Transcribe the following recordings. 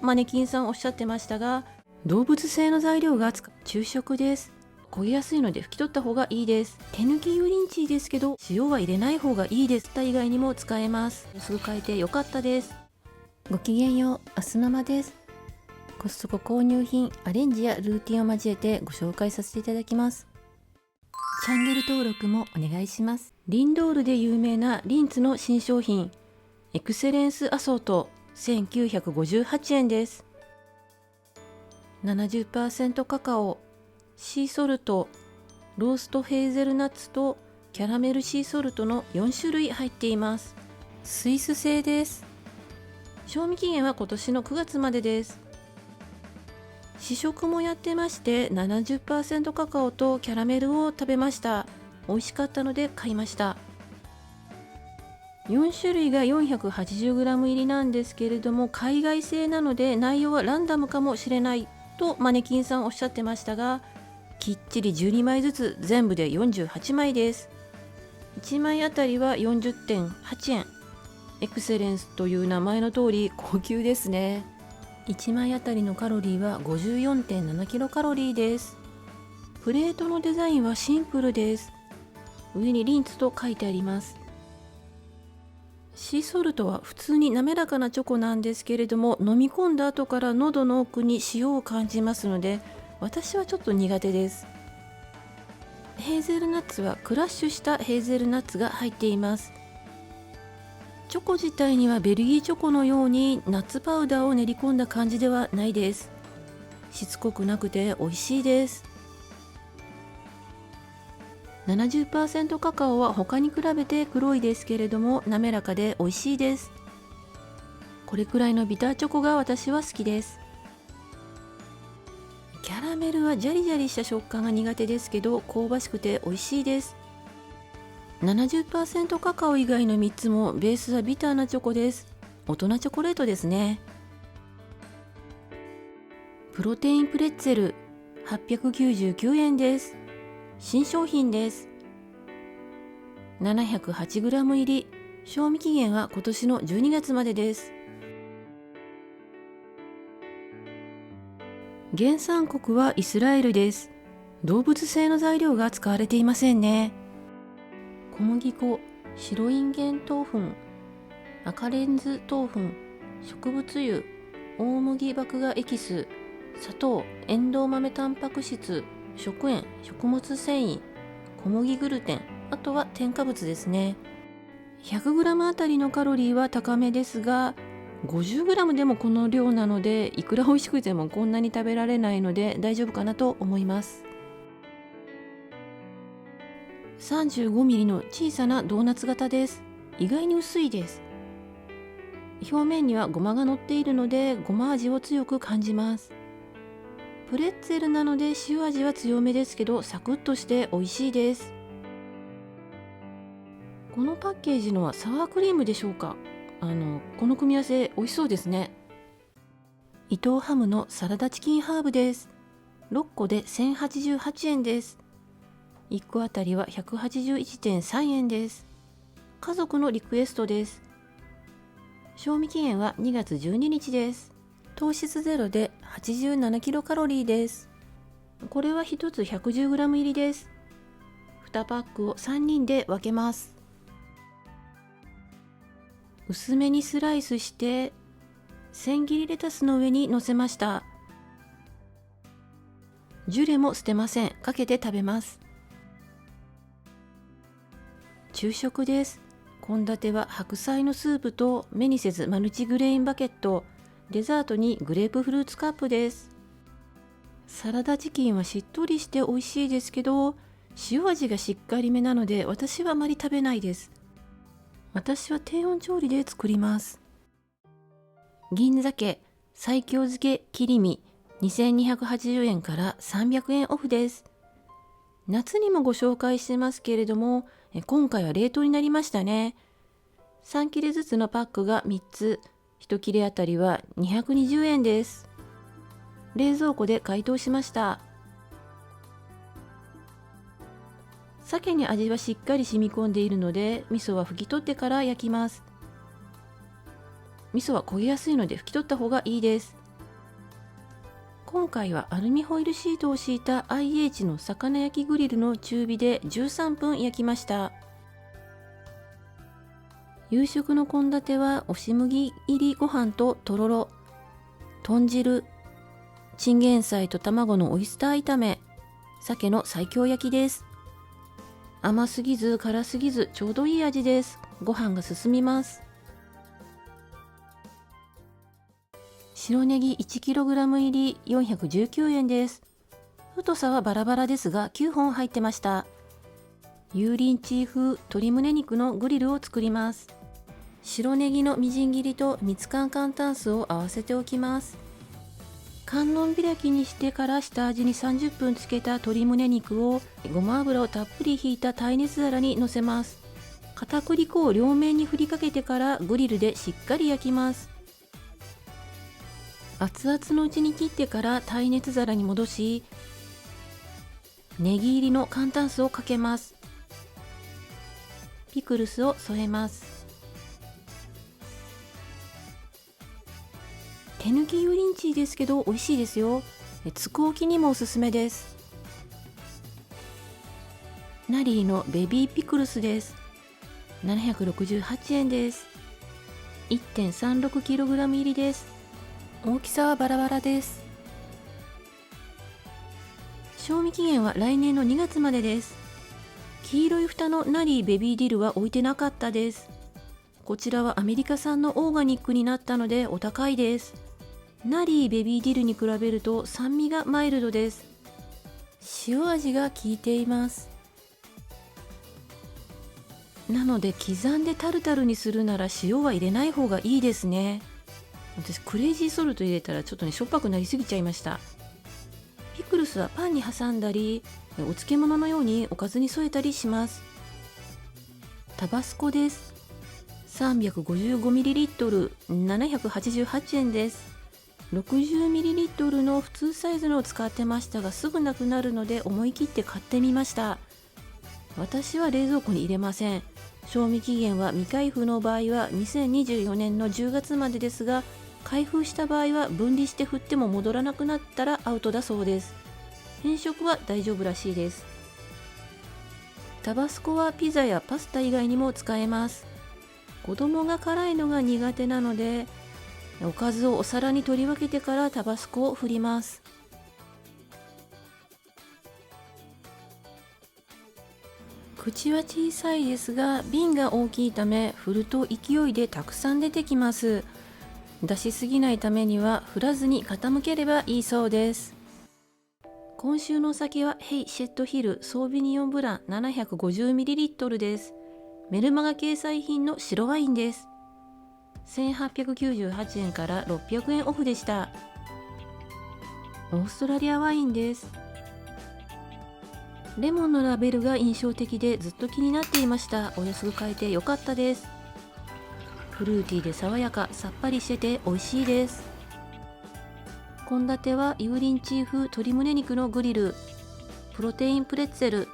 マネキンさんおっしゃってましたが、動物性の材料が昼食です。焦げやすいので拭き取った方がいいです。手抜き油淋鶏ですけど塩は入れない方がいいです。以外にも使えます。すぐ変えてよかったです。ごきげんよう、アスママです。コストコ購入品アレンジやルーティンを交えてご紹介させていただきます。チャンネル登録もお願いします。リンドールで有名なリンツの新商品エクセレンスアソート1958円です。70% カカオ、シーソルト、ローストヘーゼルナッツとキャラメルシーソルトの4種類入っています。スイス製です。賞味期限は今年の9月までです。試食もやってまして 70% カカオとキャラメルを食べました。美味しかったので買いました。4種類が 480g 入りなんですけれども、海外製なので内容はランダムかもしれないとマネキンさんおっしゃってましたが、きっちり12枚ずつ全部で48枚です。1枚あたりは 40.8 円。エクセレンスという名前の通り高級ですね。1枚あたりのカロリーは 54.7 キロカロリーです。プレートのデザインはシンプルです。上にリンツと書いてあります。シーソルトは普通に滑らかなチョコなんですけれども、飲み込んだ後から喉の奥に塩を感じますので、私はちょっと苦手です。ヘーゼルナッツはクラッシュしたヘーゼルナッツが入っています。チョコ自体にはベルギーチョコのようにナッツパウダーを練り込んだ感じではないです。しつこくなくて美味しいです。70% カカオは他に比べて黒いですけれども滑らかで美味しいです。これくらいのビターチョコが私は好きです。キャラメルはジャリジャリした食感が苦手ですけど香ばしくて美味しいです。70% カカオ以外の3つもベースはビターなチョコです。大人チョコレートですね。プロテインプレッツェル899円です。新商品です。708g 入り、賞味期限は今年の12月までです。原産国はイスラエルです。動物性の材料が使われていませんね。小麦粉、白インゲン豆腐、赤レンズ豆腐、植物油、大麦麦芽エキス、砂糖、エンドウ豆タンパク質、食塩、食物繊維、小麦グルテン、あとは添加物ですね。100g あたりのカロリーは高めですが、50g でもこの量なので、いくら美味しくてもこんなに食べられないので大丈夫かなと思います。35mm の小さなドーナツ型です。意外に薄いです。表面にはごまが乗っているのでごま味を強く感じます。プレッツェルなので塩味は強めですけどサクッとして美味しいです。このパッケージのはサワークリームでしょうか。この組み合わせ美味しそうですね。伊藤ハムのサラダチキンハーブです。6個で1088円です。1個あたりは 181.3 円です。家族のリクエストです。賞味期限は2月12日です。糖質ゼロで87キロカロリーです。これは1つ 110g 入りです。2パックを3人で分けます。薄めにスライスして千切りレタスの上に乗せました。ジュレも捨てません。かけて食べます。昼食です。献立は白菜のスープと目にせずマルチグレインバケット、デザートにグレープフルーツカップです。サラダチキンはしっとりして美味しいですけど、塩味がしっかりめなので私はあまり食べないです。私は低温調理で作ります。銀鮭、西京漬け切り身2280円から300円オフです。夏にもご紹介してますけれども、今回は冷凍になりましたね。3切れずつのパックが3つ、1切れあたりは220円です。冷蔵庫で解凍しました。鮭に味はしっかり染み込んでいるので、味噌は拭き取ってから焼きます。味噌は焦げやすいので拭き取った方がいいです。今回はアルミホイルシートを敷いた IH の魚焼きグリルの中火で13分焼きました。夕食の献立は押し麦入りご飯ととろろ、豚汁、チンゲン菜と卵のオイスター炒め、鮭の西京焼きです。甘すぎず辛すぎずちょうどいい味です。ご飯が進みます。白ネギ 1kg 入り419円です。太さはバラバラですが9本入ってました。油淋鶏風鶏胸肉のグリルを作ります。白ネギのみじん切りと蜜柑簡単酢を合わせておきます。観音開きにしてから下味に30分つけた鶏胸肉をごま油をたっぷりひいた耐熱皿にのせます。片栗粉を両面に振りかけてからグリルでしっかり焼きます。熱々のうちに切ってから耐熱皿に戻し、ネギ入りの簡単酢をかけます。ピクルスを添えます。手抜き油淋鶏ですけど美味しいですよ。つくおきにもおすすめです。ナリーのベビーピクルスです。768円です。 1.36kg 入りです。大きさはバラバラです。賞味期限は来年の2月までです。黄色い蓋のナリーベビーディルは置いてなかったです。こちらはアメリカ産のオーガニックになったのでお高いです。ナリーベビーディルに比べると酸味がマイルドです。塩味が効いています。なので刻んでタルタルにするなら塩は入れない方がいいですね。私クレイジーソルト入れたらちょっとねしょっぱくなりすぎちゃいました。ピクルスはパンに挟んだりお漬物のようにおかずに添えたりします。タバスコです。 355ml 788円です。60ml の普通サイズのを使ってましたがすぐなくなるので思い切って買ってみました。私は冷蔵庫に入れません。賞味期限は未開封の場合は2024年の10月までですが、開封した場合は分離して振っても戻らなくなったらアウトだそうです。変色は大丈夫らしいです。タバスコはピザやパスタ以外にも使えます。子供が辛いのが苦手なのでおかずをお皿に取り分けてからタバスコを振ります。口は小さいですが瓶が大きいため振ると勢いでたくさん出てきます。出しすぎないためには振らずに傾ければいいそうです。今週のお酒はヘイシェットヒルソービニオンブラン 750ml です。メルマガ掲載品の白ワインです。1898円から600円オフでした。オーストラリアワインです。レモンのラベルが印象的でずっと気になっていました。お安く買えてよかったです。フルーティーで爽やか、さっぱりしてて美味しいです。献立は油淋鶏風鶏胸肉のグリル、プロテインプレッツェル、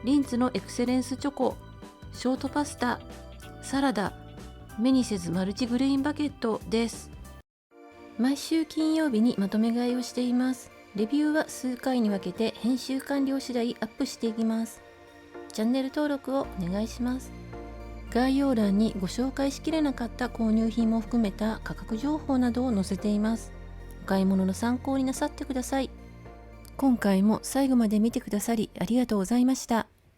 リンツのエクセレンスチョコ、ショートパスタ、サラダ、目にせずマルチグレインバケットです。毎週金曜日にまとめ買いをしています。レビューは数回に分けて編集完了次第アップしていきます。チャンネル登録をお願いします。概要欄にご紹介しきれなかった購入品も含めた価格情報などを載せています。お買い物の参考になさってください。今回も最後まで見てくださりありがとうございました。